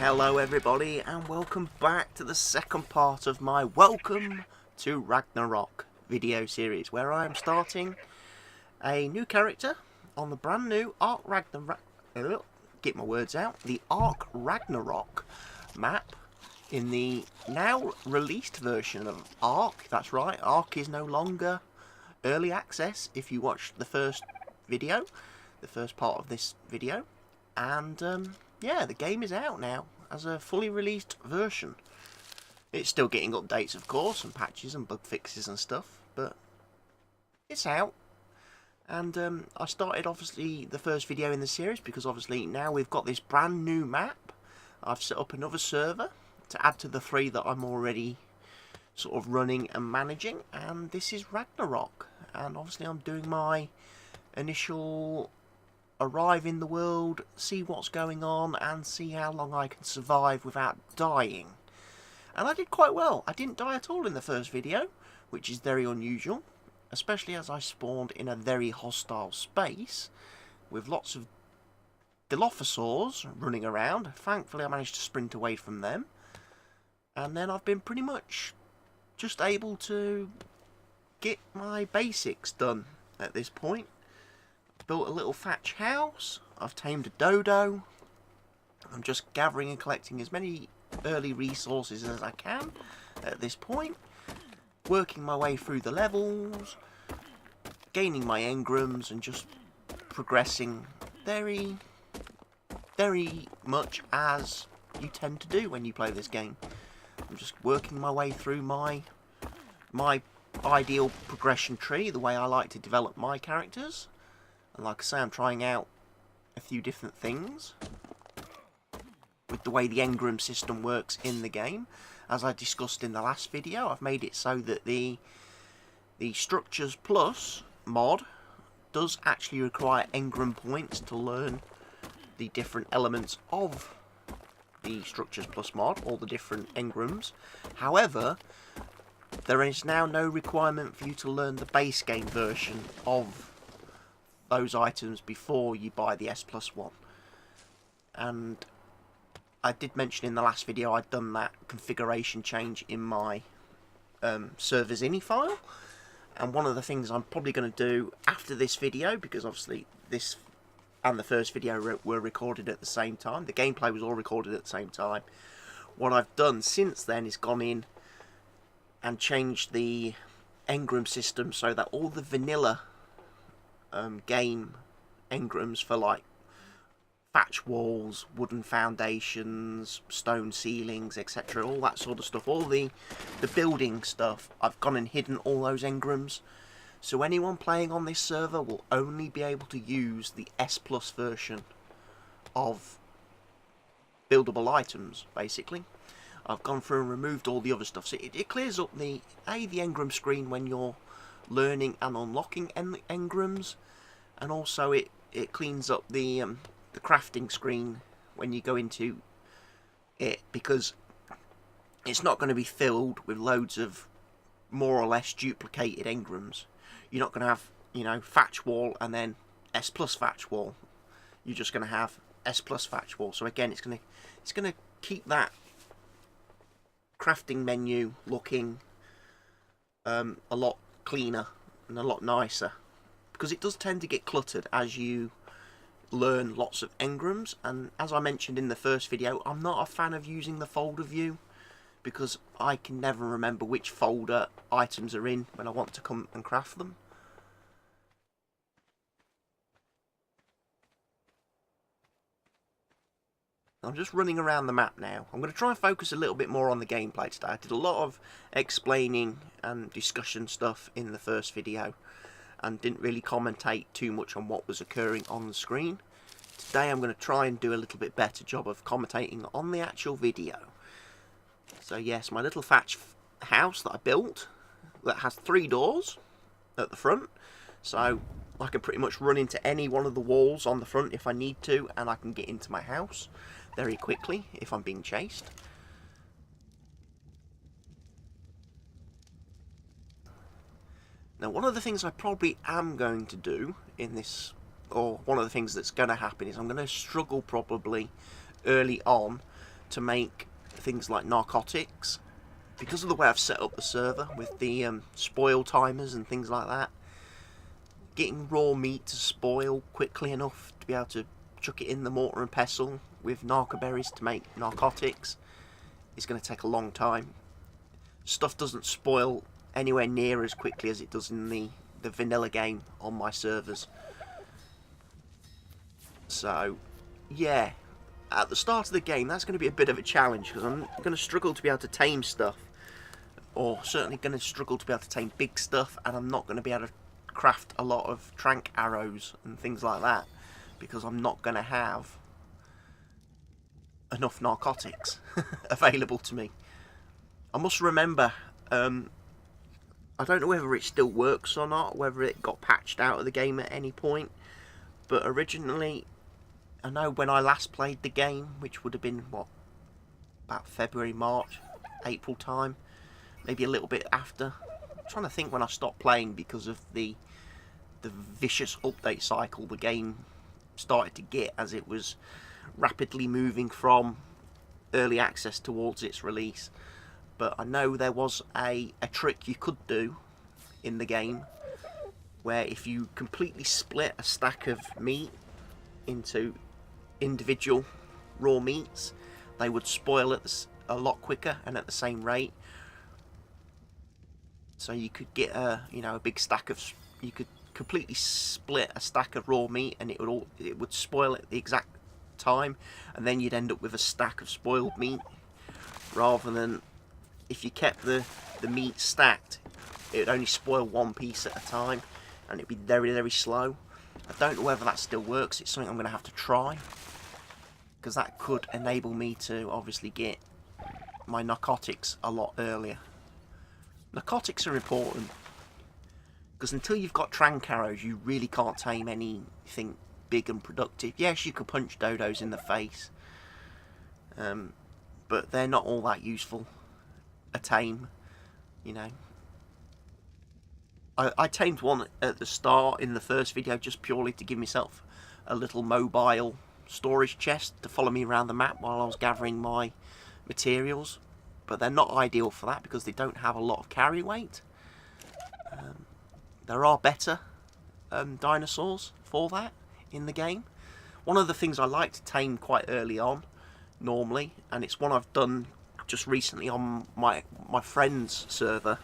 Hello everybody and welcome back to the second part of my Welcome to Ragnarok video series, where I am starting a new character on the brand new the Ark Ragnarok map in the now released version of Ark. That's right, Ark is no longer early access if you watched the first video, the first part of this video, and yeah, the game is out now as a fully released version. It's still getting updates, of course, and patches and bug fixes and stuff, but it's out. And I started, obviously, the first video in the series because, obviously, now we've got this brand new map. I've set up another server to add to the 3 that I'm already sort of running and managing, and this is Ragnarok. And, obviously, I'm doing my initial arrive in the world, see what's going on, and see how long I can survive without dying. And I did quite well. I didn't die at all in the first video, which is very unusual, especially as I spawned in a very hostile space with lots of Dilophosaurs running around. Thankfully I managed to sprint away from them, and then I've been pretty much just able to get my basics done at this point. Built a little thatch house, I've tamed a dodo. I'm just gathering and collecting as many early resources as I can at this point, working my way through the levels, gaining my engrams, and just progressing very, very much as you tend to do when you play this game. I'm just working my way through my ideal progression tree, the way I like to develop my characters. And like I say, I'm trying out a few different things with the way the engram system works in the game. As I discussed in the last video, I've made it so that the Structures Plus mod does actually require engram points to learn the different elements of the Structures Plus mod, all the different engrams. However, there is now no requirement for you to learn the base game version of those items before you buy the S+1. And I did mention in the last video I'd done that configuration change in my server's ini file. And one of the things I'm probably going to do after this video, because obviously this and the first video were recorded at the same time, the gameplay was all recorded at the same time, what I've done since then is gone in and changed the engram system so that all the vanilla game engrams for like thatch walls, wooden foundations, stone ceilings, etc., all that sort of stuff, all the building stuff, I've gone and hidden all those engrams, so anyone playing on this server will only be able to use the S Plus version of buildable items, basically. I've gone through and removed all the other stuff, so it clears up the engram screen when you're learning and unlocking engrams, and also it cleans up the crafting screen when you go into it, because it's not going to be filled with loads of more or less duplicated engrams. You're not going to have, you know, thatch wall and then S plus thatch wall. You're just going to have S plus thatch wall. So again, it's going to keep that crafting menu looking a lot cleaner and a lot nicer, because it does tend to get cluttered as you learn lots of engrams. And as I mentioned in the first video, I'm not a fan of using the folder view because I can never remember which folder items are in when I want to come and craft them. I'm just running around the map now. I'm going to try and focus a little bit more on the gameplay today. I did a lot of explaining and discussion stuff in the first video and didn't really commentate too much on what was occurring on the screen. Today I'm going to try and do a little bit better job of commentating on the actual video. So yes, my little thatch house that I built that has 3 doors at the front, so I can pretty much run into any one of the walls on the front if I need to, and I can get into my house very quickly if I'm being chased. Now, one of the things I probably am going to do in this, or one of the things that's going to happen, is I'm going to struggle probably early on to make things like narcotics. Because of the way I've set up the server with the spoil timers and things like that, getting raw meat to spoil quickly enough to be able to chuck it in the mortar and pestle with narco berries to make narcotics is going to take a long time. Stuff doesn't spoil anywhere near as quickly as it does in the vanilla game on my servers. So, yeah, at the start of the game that's going to be a bit of a challenge because I'm going to struggle to be able to tame stuff, or certainly going to struggle to be able to tame big stuff, and I'm not going to be able to craft a lot of trank arrows and things like that because I'm not going to have enough narcotics available to me. I must remember, I don't know whether it still works or not, whether it got patched out of the game at any point, but originally, I know when I last played the game, which would have been, what, about February, March, April time, maybe a little bit after. I'm trying to think when I stopped playing because of the vicious update cycle the game started to get as it was rapidly moving from early access towards its release. But I know there was a trick you could do in the game where if you completely split a stack of meat into individual raw meats, they would spoil it a lot quicker and at the same rate. So you could get a big stack of, you could completely split a stack of raw meat and it would spoil at the exact time, and then you'd end up with a stack of spoiled meat, rather than if you kept the meat stacked, it would only spoil one piece at a time and it'd be very, very slow. I don't know whether that still works. It's something I'm going to have to try, because that could enable me to obviously get my narcotics a lot earlier. Narcotics are important because until you've got trank arrows you really can't tame anything big and productive. Yes, you could punch dodos in the face, but they're not all that useful a tame, you know. I tamed one at the start in the first video just purely to give myself a little mobile storage chest to follow me around the map while I was gathering my materials, but they're not ideal for that because they don't have a lot of carry weight. There are better dinosaurs for that in the game. One of the things I like to tame quite early on normally, and it's one I've done just recently on my friend's server,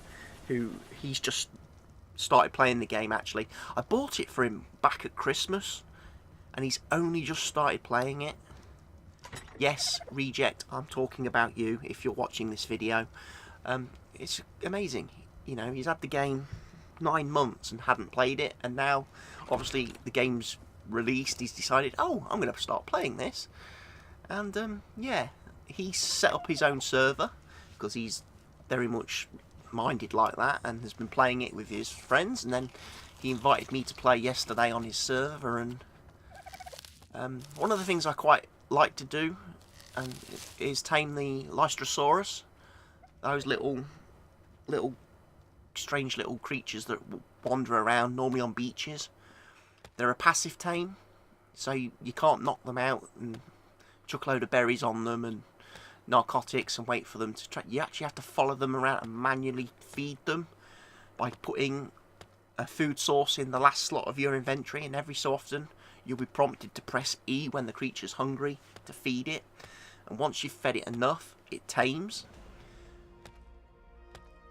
who he's just started playing the game actually. I bought it for him back at Christmas and he's only just started playing it. Yes, Reject, I'm talking about you if you're watching this video. It's amazing. You know, he's had the game 9 months and hadn't played it, and now obviously the game's released, he's decided, oh, I'm going to start playing this. And yeah, he set up his own server because he's very much minded like that and has been playing it with his friends, and then he invited me to play yesterday on his server. And one of the things I quite like to do is tame the Lystrosaurus, those little strange little creatures that wander around normally on beaches. They're a passive tame, so you can't knock them out and chuck a load of berries on them and narcotics and wait for them to try. You actually have to follow them around and manually feed them by putting a food source in the last slot of your inventory, and every so often you'll be prompted to press E when the creature's hungry to feed it, and once you've fed it enough it tames.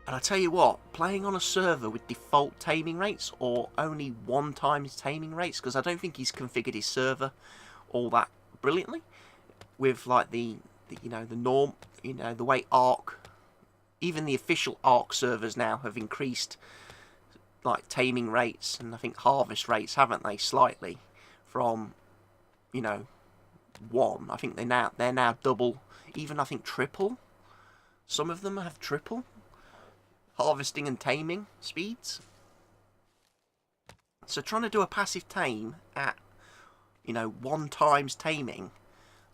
And I tell you what, playing on a server with default taming rates or only 1 times taming rates, because I don't think he's configured his server all that brilliantly with like the norm, the way Ark, even the official Ark servers now have increased like taming rates and I think harvest rates, haven't they, slightly from 1. I think they're now double, even I think triple. Some of them have triple harvesting and taming speeds. So trying to do a passive tame at 1 times taming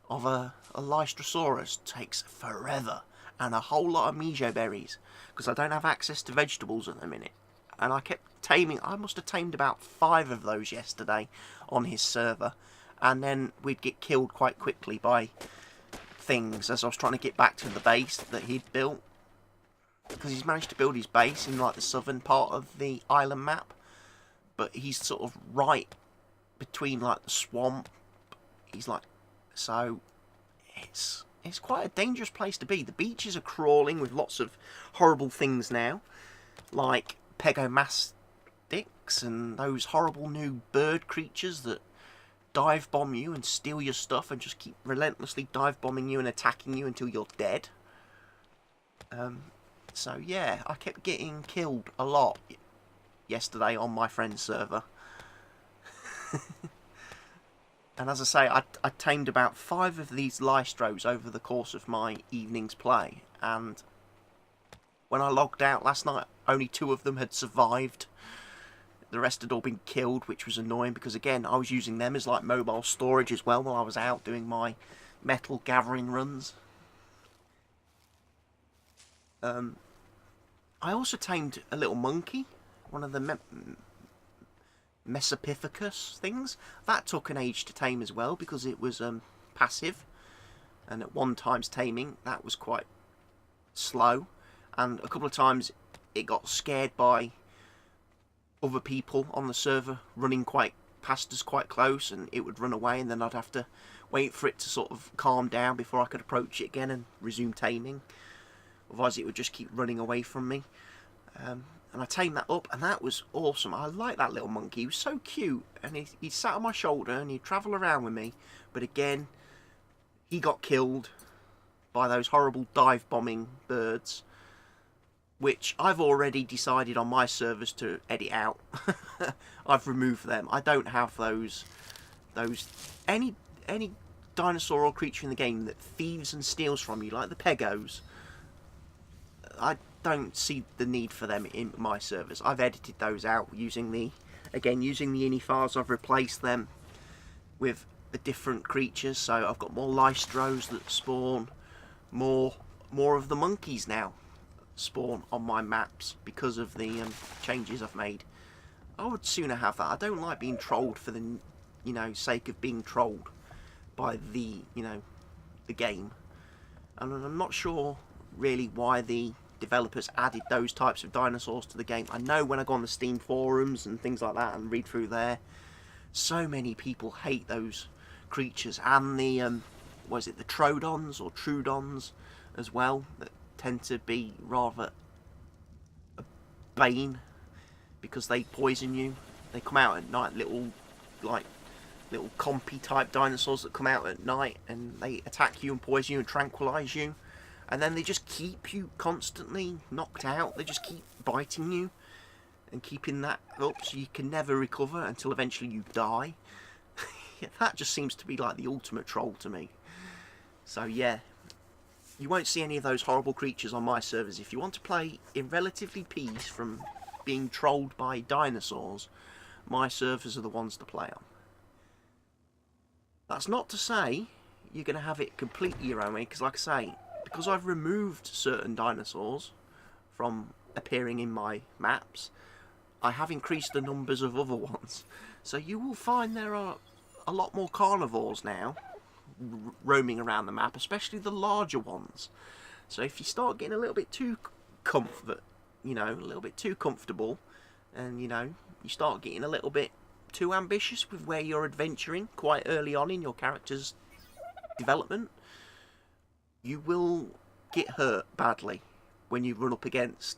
of a Lystrosaurus takes forever, and a whole lot of mijo berries, because I don't have access to vegetables at the minute. And I kept taming, I must have tamed about 5 of those yesterday on his server, and then we'd get killed quite quickly by things as I was trying to get back to the base that he'd built. Because he's managed to build his base in like the southern part of the island map. But he's sort of right between like the swamp. He's like, so it's quite a dangerous place to be. The beaches are crawling with lots of horrible things now. Like pegomastics and those horrible new bird creatures that dive bomb you and steal your stuff and just keep relentlessly dive bombing you and attacking you until you're dead. So yeah, I kept getting killed a lot yesterday on my friend's server. And as I say, I tamed about 5 of these Lystros over the course of my evening's play, and when I logged out last night, only 2 of them had survived. The rest had all been killed, which was annoying because, again, I was using them as like mobile storage as well while I was out doing my metal gathering runs. I also tamed a little monkey, one of the Mesopithecus things. That took an age to tame as well because it was passive, and at one time's taming that was quite slow, and a couple of times it got scared by other people on the server running quite past us quite close, and it would run away, and then I'd have to wait for it to sort of calm down before I could approach it again and resume taming. Otherwise it would just keep running away from me. And I tamed that up, and that was awesome. I like that little monkey. He was so cute, and he sat on my shoulder and he'd travel around with me. But again, he got killed by those horrible dive bombing birds, which I've already decided on my servers to edit out. I've removed them. I don't have those any dinosaur or creature in the game that thieves and steals from you, like the pegos. I don't see the need for them in my servers. I've edited those out using the ini files. I've replaced them with the different creatures, so I've got more Lystros that spawn, more of the monkeys now spawn on my maps because of the changes I've made. I would sooner have that. I don't like being trolled for the sake of being trolled by the the game, and I'm not sure really why the developers added those types of dinosaurs to the game. I know when I go on the Steam forums and things like that and read through there, so many people hate those creatures, and the the Trodons or Trudons as well, that tend to be rather a bane because they poison you. They come out at night, little compy type dinosaurs that come out at night, and they attack you and poison you and tranquilize you. And then they just keep you constantly knocked out. They just keep biting you and keeping that up so you can never recover until eventually you die. That just seems to be like the ultimate troll to me. So yeah, you won't see any of those horrible creatures on my servers. If you want to play in relatively peace from being trolled by dinosaurs, my servers are the ones to play on. That's not to say you're going to have it completely your own way, because like I say, because I've removed certain dinosaurs from appearing in my maps, I have increased the numbers of other ones. So you will find there are a lot more carnivores now roaming around the map, especially the larger ones. So if you start getting a little bit too a little bit too comfortable, and you start getting a little bit too ambitious with where you're adventuring quite early on in your character's development, you will get hurt badly when you run up against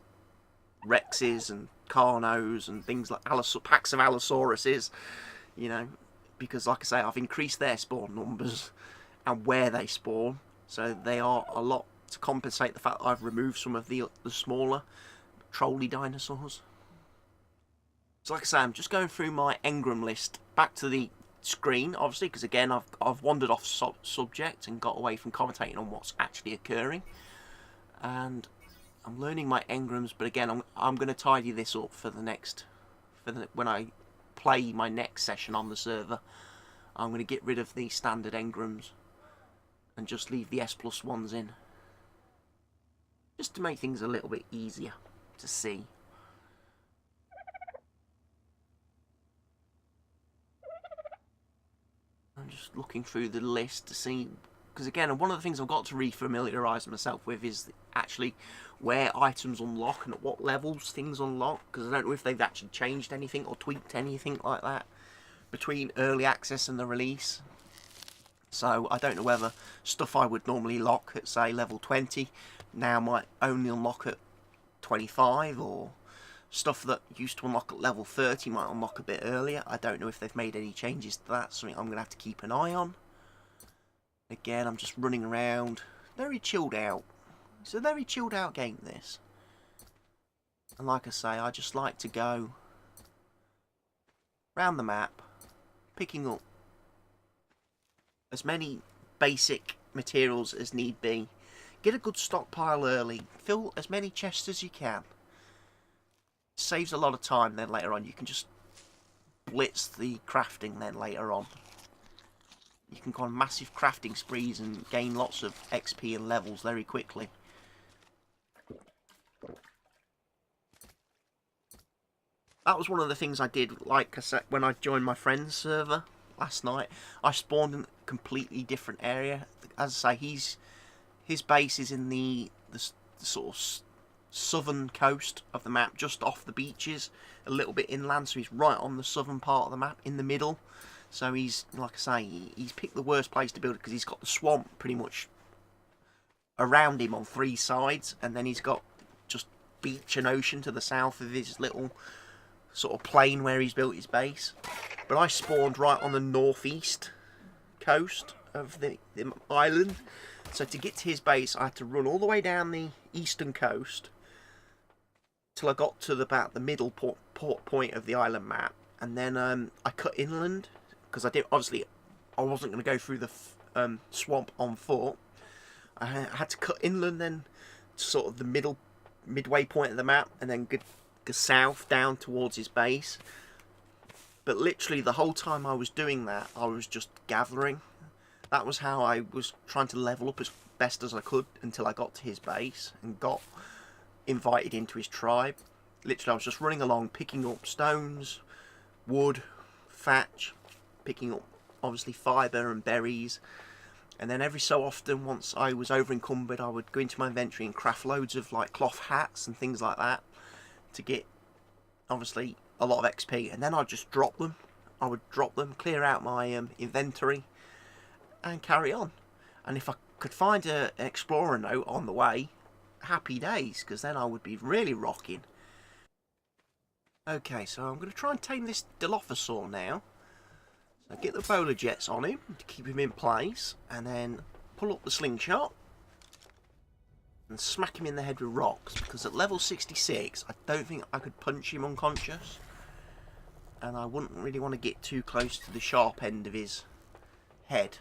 Rexes and Carnos and things like packs of Allosauruses, because like I say, I've increased their spawn numbers and where they spawn, so they are a lot to compensate the fact that I've removed some of the smaller trolly dinosaurs. So like I say, I'm just going through my engram list back to the screen, obviously, because again I've wandered off subject and got away from commentating on what's actually occurring, and I'm learning my engrams. But again, I'm going to tidy this up for when I play my next session on the server. I'm going to get rid of the standard engrams and just leave the S+1s in, just to make things a little bit easier to see. I'm just looking through the list to see Because again, one of the things I've got to re-familiarise myself with is actually where items unlock and at what levels things unlock. Because I don't know if they've actually changed anything or tweaked anything like that between early access and the release. So I don't know whether stuff I would normally lock at, say, level 20 now might only unlock at 25, or stuff that used to unlock at level 30 might unlock a bit earlier. I don't know if they've made any changes to that, something I'm going to have to keep an eye on. Again, I'm just running around, very chilled out. It's a very chilled out game, this. And like I say, I just like to go around the map, picking up as many basic materials as need be. Get a good stockpile early, fill as many chests as you can. Saves a lot of time then later on. You can just blitz the crafting then later on. You can go on massive crafting sprees and gain lots of XP and levels very quickly. That was one of the things I did, like I said, when I joined my friend's server last night. I spawned in a completely different area. As I say, his base is in the sort of southern coast of the map, just off the beaches, a little bit inland, so he's right on the southern part of the map, in the middle. So he's, like I say, he's picked the worst place to build it because he's got the swamp pretty much around him on 3 sides, and then he's got just beach and ocean to the south of his little sort of plain where he's built his base. But I spawned right on the northeast coast of the island, so to get to his base I had to run all the way down the eastern coast till I got to about the middle point of the island map, and then I cut inland because obviously I wasn't going to go through the swamp on foot. I had to cut inland then to sort of the midway point of the map, and then go south down towards his base. But literally the whole time I was doing that, I was just gathering. That was how I was trying to level up as best as I could until I got to his base and got invited into his tribe. Literally I was just running along, picking up stones, wood, thatch, picking up obviously fibre and berries, and then every so often, once I was over encumbered, I would go into my inventory and craft loads of like cloth hats and things like that to get obviously a lot of XP, and then I'd just drop them. I would drop them, clear out my inventory and carry on. And if I could find an explorer note on the way, happy days, because then I would be really rocking. Okay, so I'm going to try and tame this Dilophosaur now. So get the bowler jets on him to keep him in place, and then pull up the slingshot and smack him in the head with rocks, because at level 66 I don't think I could punch him unconscious, and I wouldn't really want to get too close to the sharp end of his head.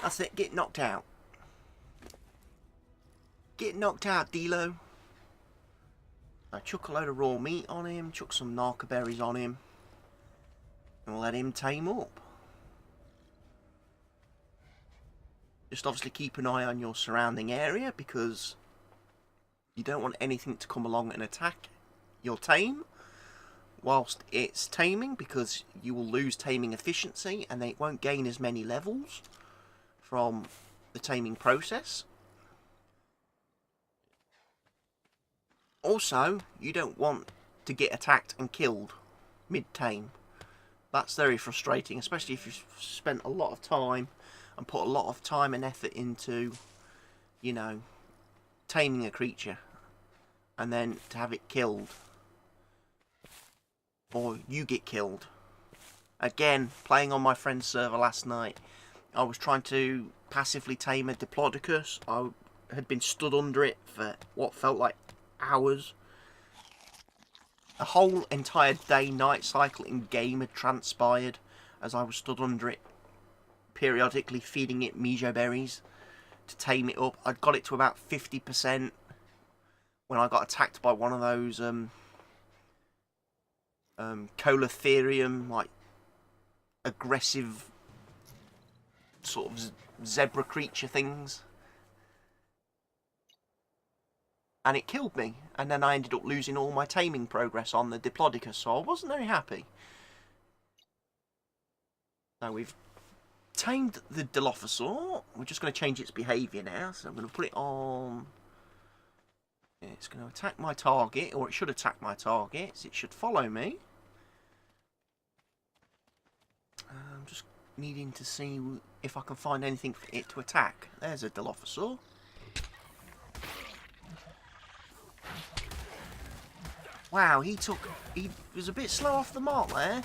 That's it, get knocked out. Get knocked out, Dilo. I chuck a load of raw meat on him, chuck some narca berries on him, and let him tame up. Just obviously keep an eye on your surrounding area, because you don't want anything to come along and attack your tame whilst it's taming, because you will lose taming efficiency and then it won't gain as many levels from the taming process. Also, you don't want to get attacked and killed mid-tame. That's very frustrating, especially if you've spent a lot of time and put a lot of time and effort into, you know, taming a creature, and then to have it killed, or you get killed. Again, playing on my friend's server last night, I was trying to passively tame a Diplodocus. I had been stood under it for what felt like hours. A whole entire day-night cycle in game had transpired as I was stood under it, periodically feeding it mijo berries to tame it up. I'd got it to about 50% when I got attacked by one of those Colotherium, like aggressive sort of zebra creature things, and it killed me, and then I ended up losing all my taming progress on the Diplodocus, so I wasn't very happy. So we've tamed the Dilophosaur. We're just going to change its behaviour now. So I'm going to put it on... It's going to attack my target, or it should attack my targets. It should follow me. I'm just needing to see if I can find anything for it to attack. There's a Dilophosaur. Wow, he was a bit slow off the mark there.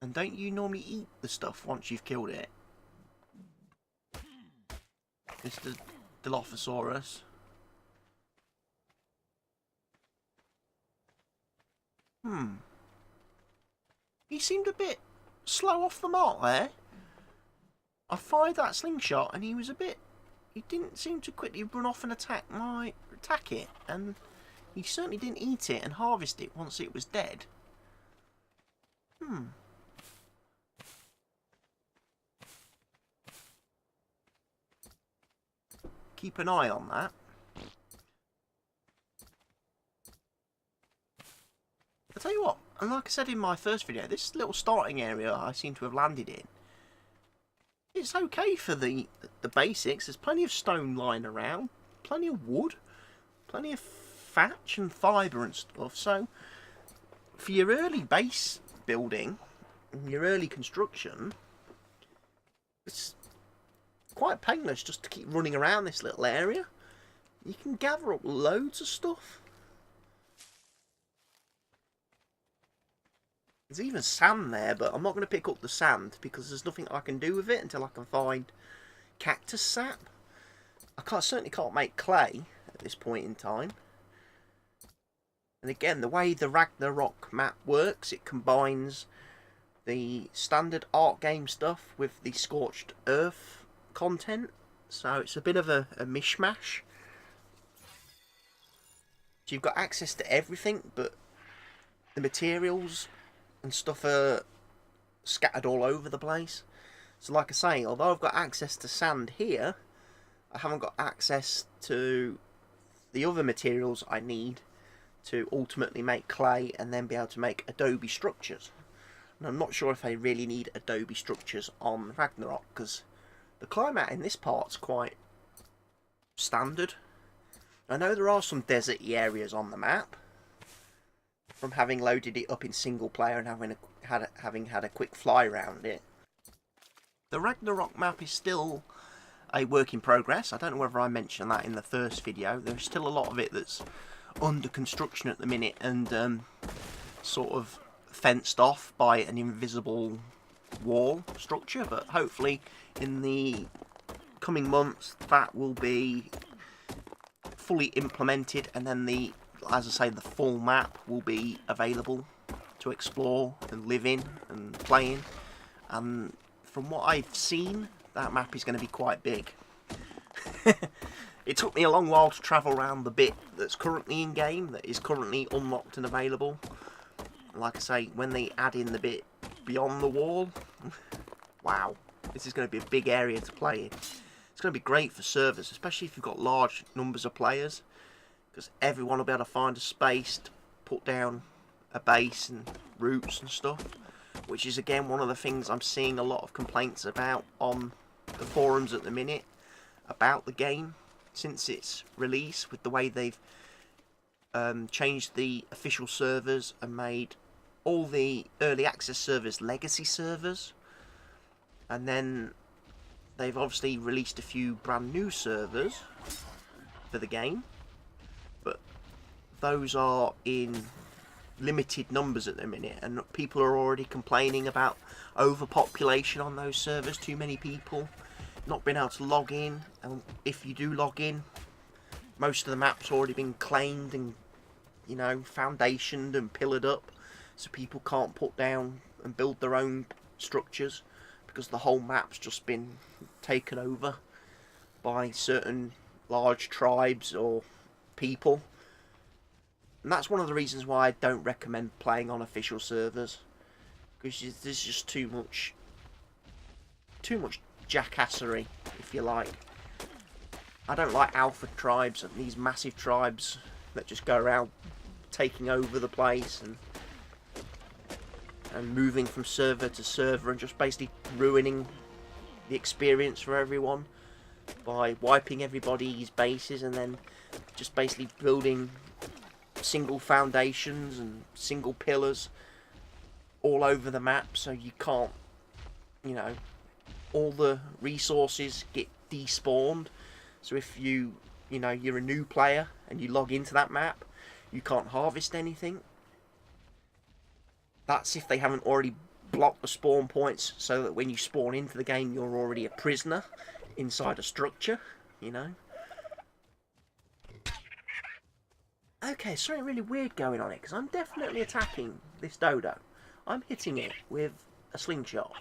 And don't you normally eat the stuff once you've killed it? Mr. Dilophosaurus. He seemed a bit slow off the mark there. I fired that slingshot and he didn't seem to quickly run off and attack it. And he certainly didn't eat it and harvest it once it was dead. Keep an eye on that. I'll tell you what, and like I said in my first video, this little starting area I seem to have landed in, it's okay for the basics. There's plenty of stone lying around, plenty of wood, plenty of thatch and fibre and stuff. So for your early base building, your early construction, it's quite painless just to keep running around this little area. You can gather up loads of stuff. There's even sand there, but I'm not going to pick up the sand because there's nothing I can do with it until I can find cactus sap. I certainly can't make clay at this point in time. And again, the way the Ragnarok map works, it combines the standard art game stuff with the scorched earth content, so it's a bit of a mishmash. So you've got access to everything, but the materials and stuff are scattered all over the place. So like I say, although I've got access to sand here, I haven't got access to the other materials I need to ultimately make clay and then be able to make adobe structures. And I'm not sure if I really need adobe structures on Ragnarok, because the climate in this part's quite standard. I know there are some deserty areas on the map, from having loaded it up in single player and having had a quick fly around it. The Ragnarok map is still a work in progress. I don't know whether I mentioned that in the first video. There's still a lot of it that's under construction at the minute and sort of fenced off by an invisible wall structure, but hopefully in the coming months that will be fully implemented, and then as I say, the full map will be available to explore and live in and play in. And from what I've seen, that map is going to be quite big. It took me a long while to travel around the bit that's currently in game, that is currently unlocked and available. Like I say, when they add in the bit beyond the wall, wow, this is going to be a big area to play in. It's going to be great for servers, especially if you've got large numbers of players, because everyone will be able to find a space to put down a base and roots and stuff, which is again one of the things I'm seeing a lot of complaints about on the forums at the minute about the game since its release, with the way they've changed the official servers and made all the early access servers legacy servers, and then they've obviously released a few brand new servers for the game, but those are in limited numbers at the minute, and people are already complaining about overpopulation on those servers, too many people, not being able to log in, and if you do log in, most of the map's already been claimed and, you know, foundationed and pillared up, so people can't put down and build their own structures because the whole map's just been taken over by certain large tribes or people. And that's one of the reasons why I don't recommend playing on official servers, because there's just too much jackassery, if you like. I don't like alpha tribes and these massive tribes that just go around taking over the place and moving from server to server and just basically ruining the experience for everyone by wiping everybody's bases and then just basically building single foundations and single pillars all over the map, so you can't, you know, all the resources get despawned. So if you're a new player and you log into that map, you can't harvest anything. That's if they haven't already blocked the spawn points, so that when you spawn into the game, you're already a prisoner inside a structure, you know. Okay, something really weird going on here, because I'm definitely attacking this dodo. I'm hitting it with a slingshot.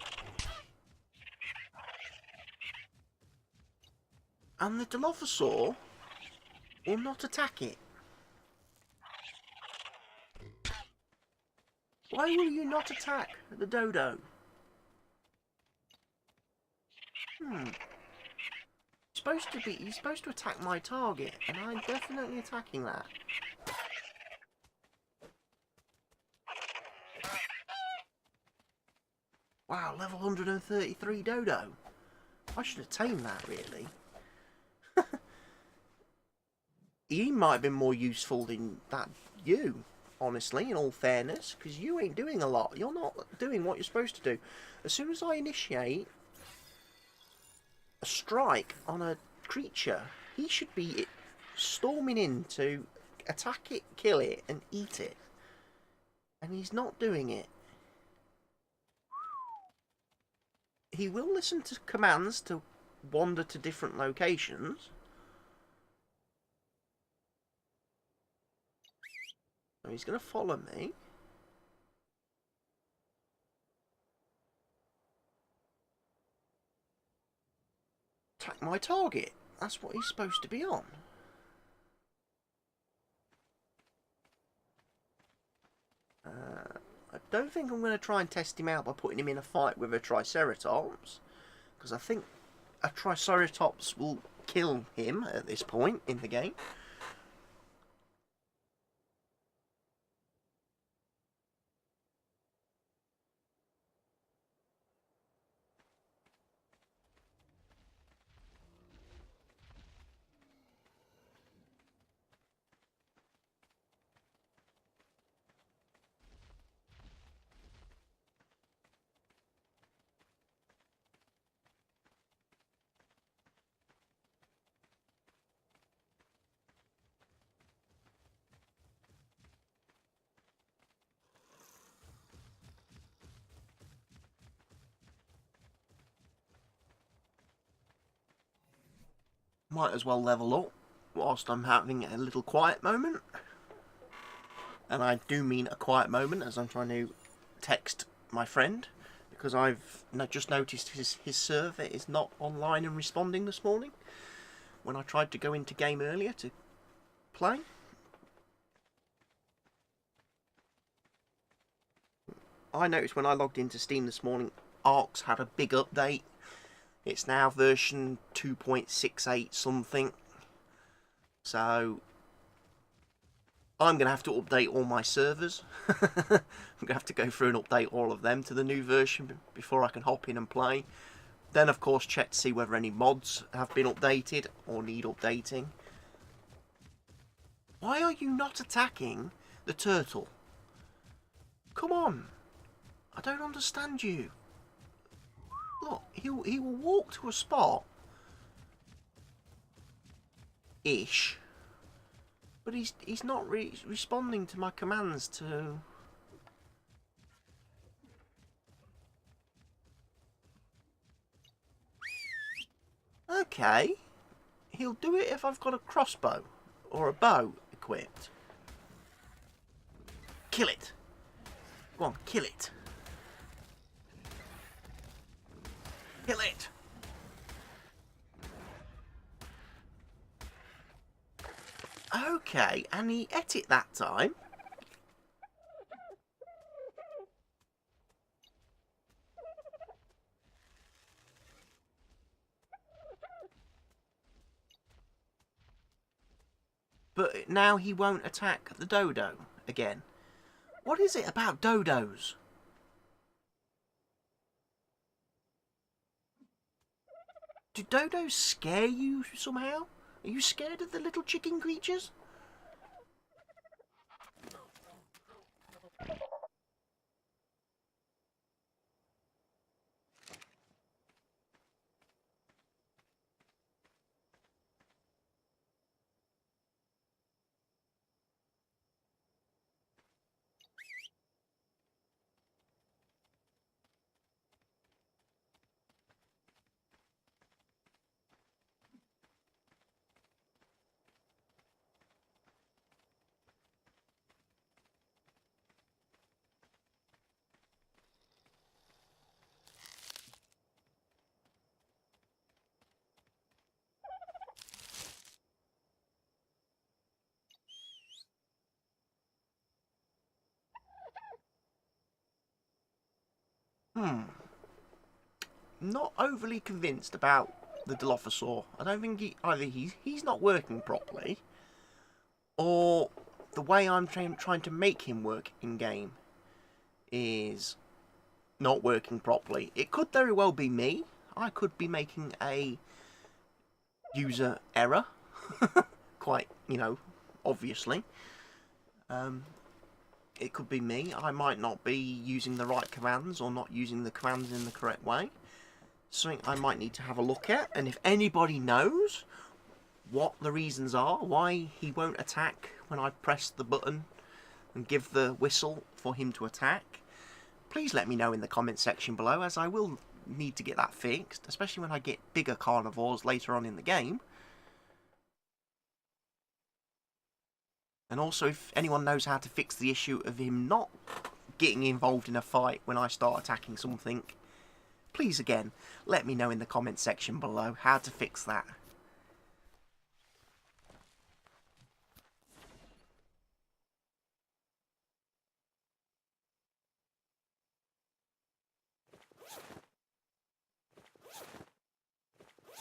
And the Dilophosaur will not attack it. Why will you not attack the dodo? You're supposed to attack my target, and I'm definitely attacking that. Wow, level 133 dodo. I should have tamed that, really. He might have been more useful than that you, honestly, in all fairness, because you ain't doing a lot. You're not doing what you're supposed to do. As soon as I initiate a strike on a creature, he should be storming in to attack it, kill it, and eat it. And he's not doing it. He will listen to commands to wander to different locations. So he's going to follow me. Attack my target. That's what he's supposed to be on. I don't think I'm going to try and test him out by putting him in a fight with a Triceratops, because I think a Triceratops will kill him at this point in the game. Might as well level up whilst I'm having a little quiet moment. And I do mean a quiet moment, as I'm trying to text my friend, because I've just noticed his server is not online and responding this morning when I tried to go into game earlier to play. I noticed when I logged into Steam this morning, Ark's had a big update. It's now version 2.68 something. So I'm going to have to update all my servers. I'm going to have to go through and update all of them to the new version before I can hop in and play. Then, of course, check to see whether any mods have been updated or need updating. Why are you not attacking the turtle? Come on. I don't understand you. Look, he will walk to a spot. Ish. But he's not responding to my commands to... Okay. He'll do it if I've got a crossbow or a bow equipped. Kill it. Go on, kill it. Kill it. Okay, and he ate it that time. But now he won't attack the dodo again. What is it about dodos? Do dodos scare you somehow? Are you scared of the little chicken creatures? Not overly convinced about the Dilophosaur. I don't think either he's not working properly, or the way I'm trying to make him work in game is not working properly. It could very well be me. I could be making a user error, quite, obviously. It could be me. I might not be using the right commands or not using the commands in the correct way. Something I might need to have a look at. And if anybody knows what the reasons are, why he won't attack when I press the button and give the whistle for him to attack, please let me know in the comment section below, as I will need to get that fixed, especially when I get bigger carnivores later on in the game. And also, if anyone knows how to fix the issue of him not getting involved in a fight when I start attacking something, please again, let me know in the comment section below how to fix that.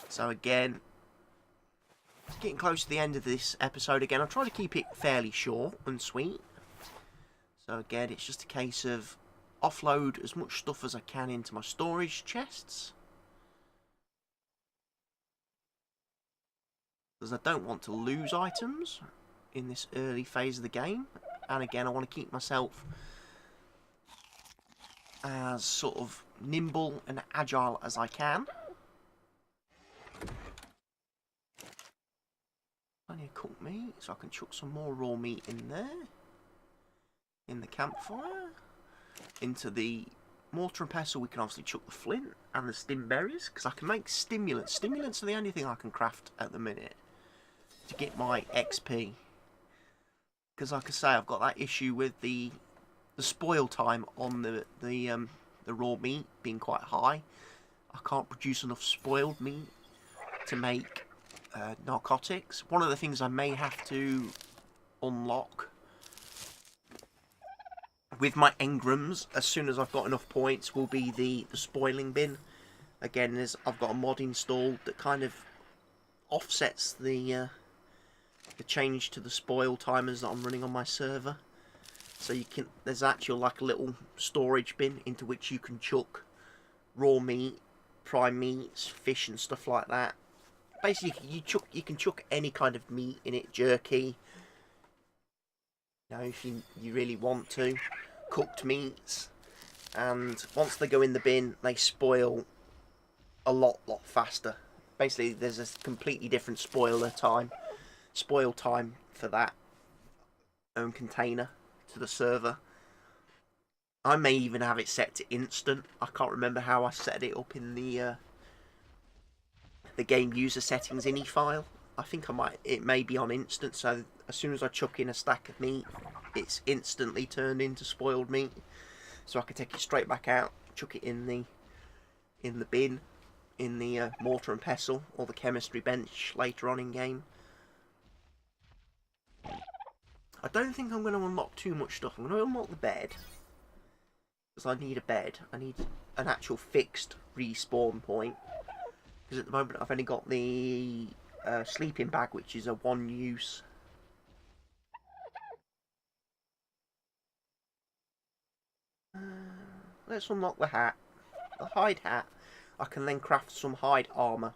So again, getting close to the end of this episode again. I'll try to keep it fairly short and sweet. So again, it's just a case of offload as much stuff as I can into my storage chests, because I don't want to lose items in this early phase of the game. And again, I want to keep myself as sort of nimble and agile as I can. Plenty of cooked meat, so I can chuck some more raw meat in there. In the campfire. Into the mortar and pestle, we can obviously chuck the flint and the stim berries, because I can make stimulants. Stimulants are the only thing I can craft at the minute to get my XP. Because like I say, I've got that issue with the spoil time on the raw meat being quite high. I can't produce enough spoiled meat to make narcotics. One of the things I may have to unlock with my engrams, as soon as I've got enough points, will be the spoiling bin. Again, I've got a mod installed that kind of offsets the change to the spoil timers that I'm running on my server. So there's actually like a little storage bin into which you can chuck raw meat, prime meats, fish and stuff like that. Basically, you can chuck any kind of meat in it, jerky, if you really want to, cooked meats, and once they go in the bin, they spoil a lot faster. Basically, there's a completely different spoil time for that own container to the server. I may even have it set to instant. I can't remember how I set it up in the game user settings ini file. I think it may be on instant, so as soon as I chuck in a stack of meat, it's instantly turned into spoiled meat. So I can take it straight back out, chuck it in the bin, in the mortar and pestle, or the chemistry bench later on in game. I don't think I'm going to unlock too much stuff. I'm going to unlock the bed, because I need a bed. I need an actual fixed respawn point, because at the moment I've only got the sleeping bag, which is a one-use let's unlock the hat. The hide hat. I can then craft some hide armour.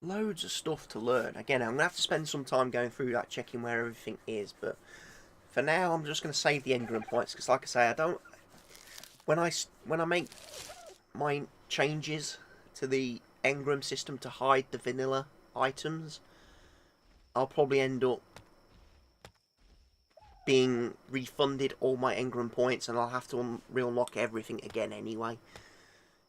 Loads of stuff to learn. Again, I'm going to have to spend some time going through that, checking where everything is, but for now I'm just going to save the engram points, because like I say, I don't... When I make my changes to the engram system to hide the vanilla items, I'll probably end up being refunded all my engram points, and I'll have to re-unlock everything again anyway,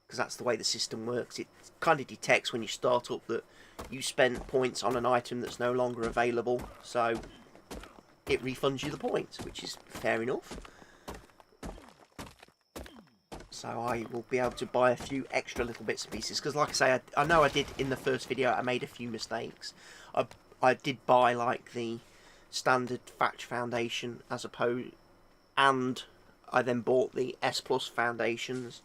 because that's the way the system works. It kind of detects when you start up that you spent points on an item that's no longer available, so it refunds you the points, which is fair enough. So I will be able to buy a few extra little bits and pieces, because like I say, I know I did in the first video, I made a few mistakes. I did buy like the standard Thatch foundation as opposed, and I then bought the S Plus foundations,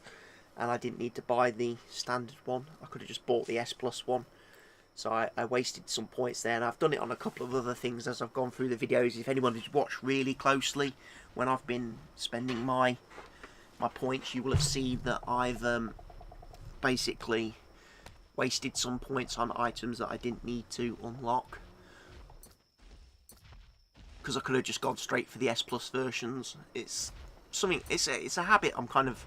and I didn't need to buy the standard one. I could have just bought the S Plus one. So I wasted some points there, and I've done it on a couple of other things as I've gone through the videos. If anyone has watched really closely when I've been spending my points, you will have seen that I've basically wasted some points on items that I didn't need to unlock, because I could have just gone straight for the S Plus versions. It's something. It's a habit I'm kind of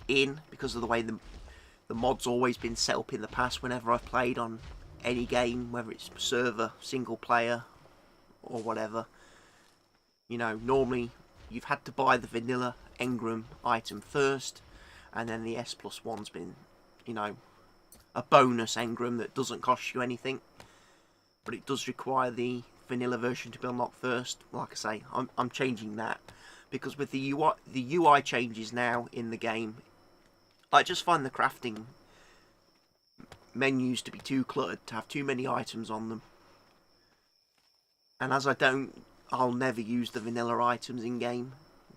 in, because of the way the mod's always been set up in the past. Whenever I've played on any game, whether it's server, single player, or whatever, you know, normally you've had to buy the vanilla engram item first, and then the S Plus one's been, you know, a bonus engram that doesn't cost you anything, but it does require the vanilla version to be unlocked first. Like I say, I'm changing that, because with the UI changes now in the game, I just find the crafting menus to be too cluttered, to have too many items on them. And as I'll never use the vanilla items in game,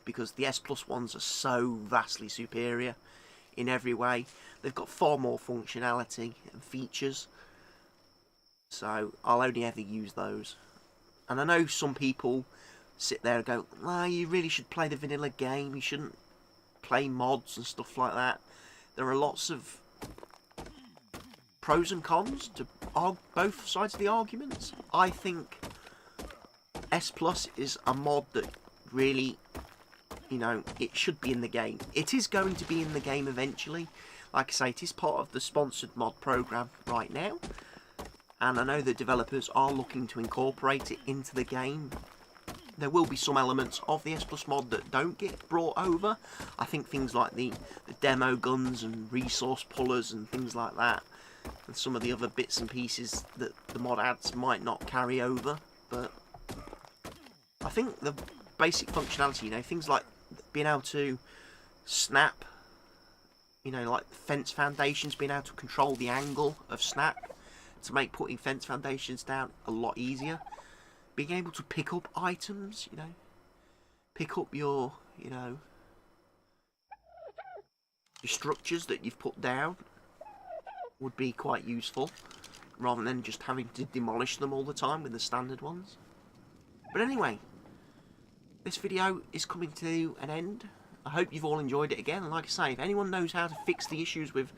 because the S Plus ones are so vastly superior in every way. They've got far more functionality and features, so I'll only ever use those. And I know some people sit there and go, "Ah, you really should play the vanilla game, you shouldn't play mods and stuff like that." There are lots of pros and cons to both sides of the arguments. I think S Plus is a mod that really, you know, it should be in the game. It is going to be in the game eventually. Like I say, it is part of the sponsored mod program right now, and I know that developers are looking to incorporate it into the game. There will be some elements of the S Plus mod that don't get brought over. I think things like the demo guns and resource pullers and things like that, and some of the other bits and pieces that the mod adds might not carry over. But I think the basic functionality, you know, things like being able to snap, you know, like fence foundations, being able to control the angle of snap to make putting fence foundations down a lot easier. Being able to pick up items, you know, pick up your, you know, your structures that you've put down would be quite useful, rather than just having to demolish them all the time with the standard ones. But anyway, this video is coming to an end. I hope you've all enjoyed it again, and like I say, if anyone knows how to fix the issues with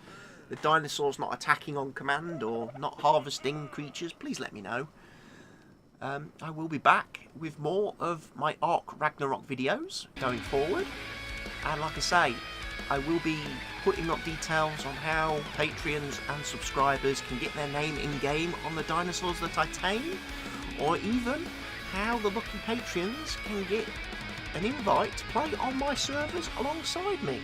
the dinosaurs not attacking on command or not harvesting creatures, please let me know. I will be back with more of my Ark Ragnarok videos going forward, and like I say, I will be putting up details on how Patreons and subscribers can get their name in-game on the dinosaurs that I tame, or even how the lucky Patreons can get an invite to play on my servers alongside me.